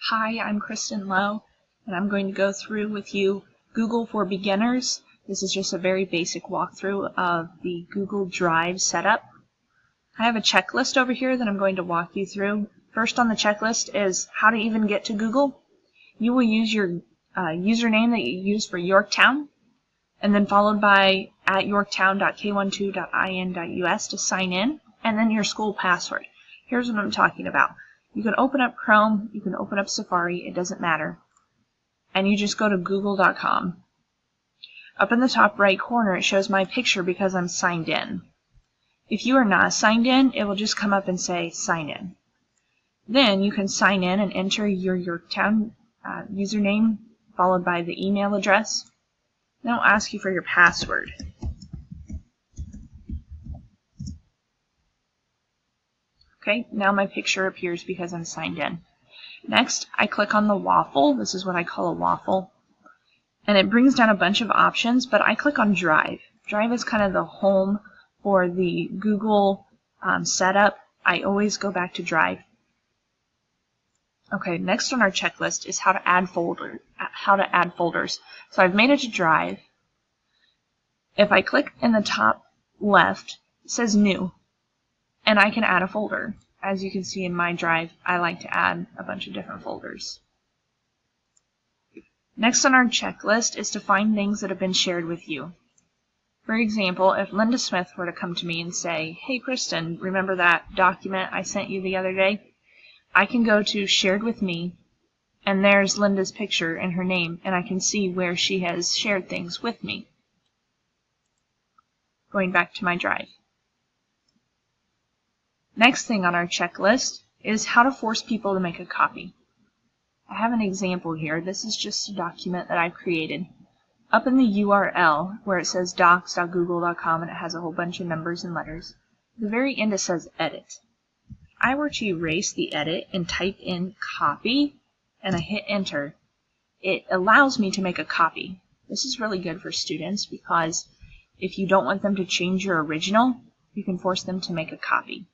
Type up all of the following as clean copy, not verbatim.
Hi, I'm Kristen Lowe, and I'm going to go through with you Google for Beginners. This is just a very basic walkthrough of the Google Drive setup. I have a checklist over here that I'm going to walk you through. First on the checklist is how to even get to Google. You will use your username that you use for Yorktown, and then followed by @yorktown.k12.in.us to sign in, and then your school password. Here's what I'm talking about. You can open up Chrome, you can open up Safari, it doesn't matter. And you just go to google.com. Up in the top right corner, it shows my picture because I'm signed in. If you are not signed in, it will just come up and say sign in. Then you can sign in and enter your Yorktown username followed by the email address. Then it'll ask you for your password. Okay, now my picture appears because I'm signed in. Next, I click on the waffle. This is what I call a waffle. And it brings down a bunch of options, but I click on Drive. Drive is kind of the home for the Google setup. I always go back to Drive. Okay, next on our checklist is how to add folders. So I've made it to Drive. If I click in the top left, it says New, and I can add a folder. As you can see in my Drive, I like to add a bunch of different folders. Next on our checklist is to find things that have been shared with you. For example, if Linda Smith were to come to me and say, "Hey Kristen, remember that document I sent you the other day?" I can go to Shared with Me, and there's Linda's picture and her name, and I can see where she has shared things with me. Going back to my Drive. Next thing on our checklist is how to force people to make a copy. I have an example here. This is just a document that I've created. Up in the URL where it says docs.google.com and it has a whole bunch of numbers and letters, at the very end it says edit. If I were to erase the edit and type in copy and I hit enter, it allows me to make a copy. This is really good for students because if you don't want them to change your original, you can force them to make a copy.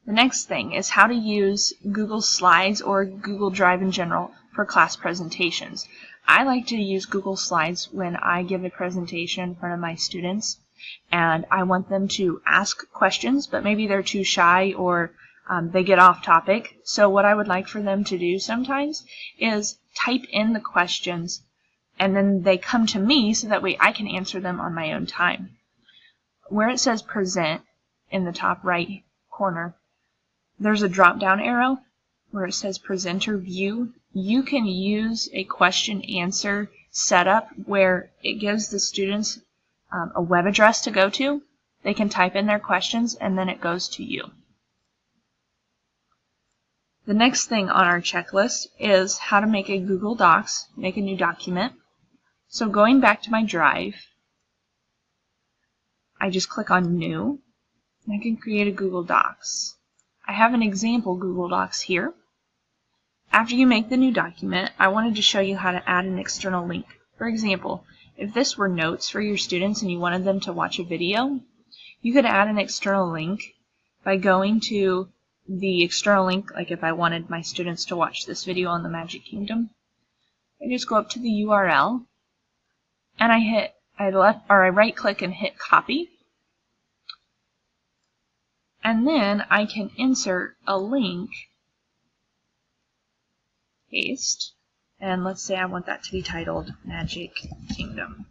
The next thing is how to use Google Slides or Google Drive in general for class presentations. I like to use Google Slides when I give a presentation in front of my students and I want them to ask questions, but maybe they're too shy or they get off topic. So what I would like for them to do sometimes is type in the questions and then they come to me so that way I can answer them on my own time. Where it says present in the top right corner, there's a drop-down arrow where it says Presenter View. You can use a question-answer setup where it gives the students a web address to go to. They can type in their questions and then it goes to you. The next thing on our checklist is how to make a Google Docs, make a new document. So going back to my Drive, I just click on New, and I can create a Google Docs. I have an example Google Docs here. After you make the new document, I wanted to show you how to add an external link. For example, if this were notes for your students and you wanted them to watch a video, you could add an external link by going to the external link, like if I wanted my students to watch this video on the Magic Kingdom. I just go up to the URL and I right click and hit copy. And then I can insert a link, paste, and let's say I want that to be titled Magic Kingdom.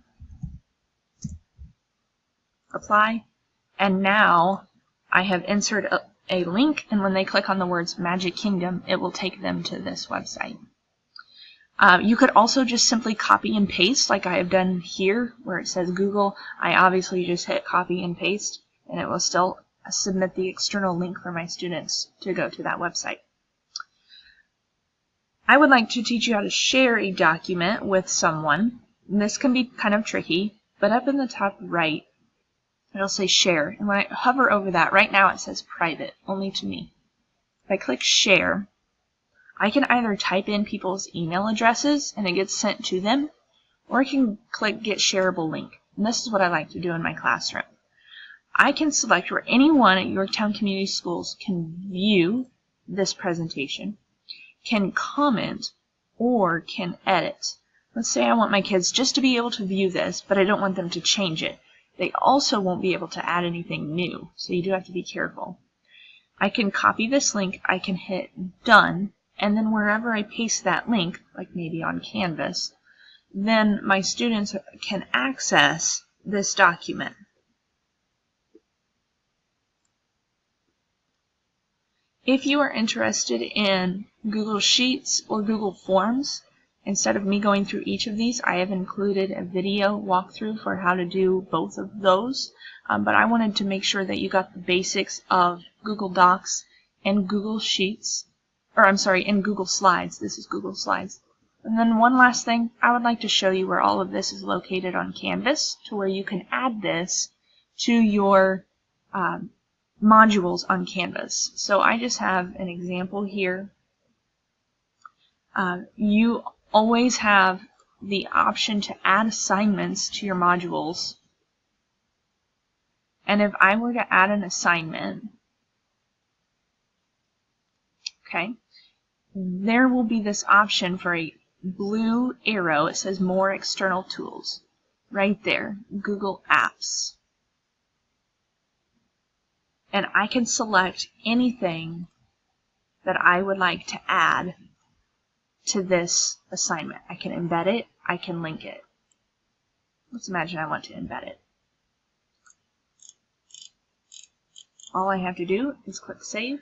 Apply, and now I have inserted a link, and when they click on the words Magic Kingdom, it will take them to this website. You could also just simply copy and paste like I have done here where it says Google. I obviously just hit copy and paste, and it will still submit the external link for my students to go to that website. I would like to teach you how to share a document with someone. And this can be kind of tricky, but up in the top right, it'll say share. And when I hover over that, right now it says private, only to me. If I click share, I can either type in people's email addresses and it gets sent to them, or I can click get shareable link. And this is what I like to do in my classroom. I can select where anyone at Yorktown Community Schools can view this presentation, can comment, or can edit. Let's say I want my kids just to be able to view this, but I don't want them to change it. They also won't be able to add anything new, so you do have to be careful. I can copy this link, I can hit done, and then wherever I paste that link, like maybe on Canvas, then my students can access this document. If you are interested in Google Sheets or Google Forms, instead of me going through each of these, I have included a video walkthrough for how to do both of those. But I wanted to make sure that you got the basics of Google Docs and Google Sheets, or I'm sorry, in Google Slides. This is Google Slides. And then one last thing, I would like to show you where all of this is located on Canvas, to where you can add this to your modules on Canvas. So I just have an example here. You always have the option to add assignments to your modules. And if I were to add an assignment, okay, there will be this option for a blue arrow. It says More External Tools. Right there, Google Apps. And I can select anything that I would like to add to this assignment. I can embed it, I can link it. Let's imagine I want to embed it. All I have to do is click Save.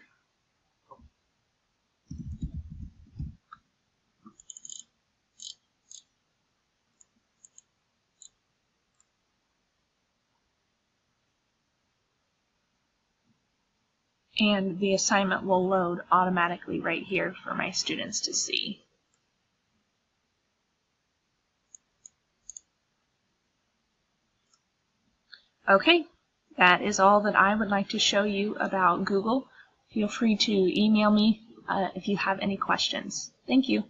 And the assignment will load automatically right here for my students to see. Okay, that is all that I would like to show you about Google. Feel free to email me if you have any questions. Thank you.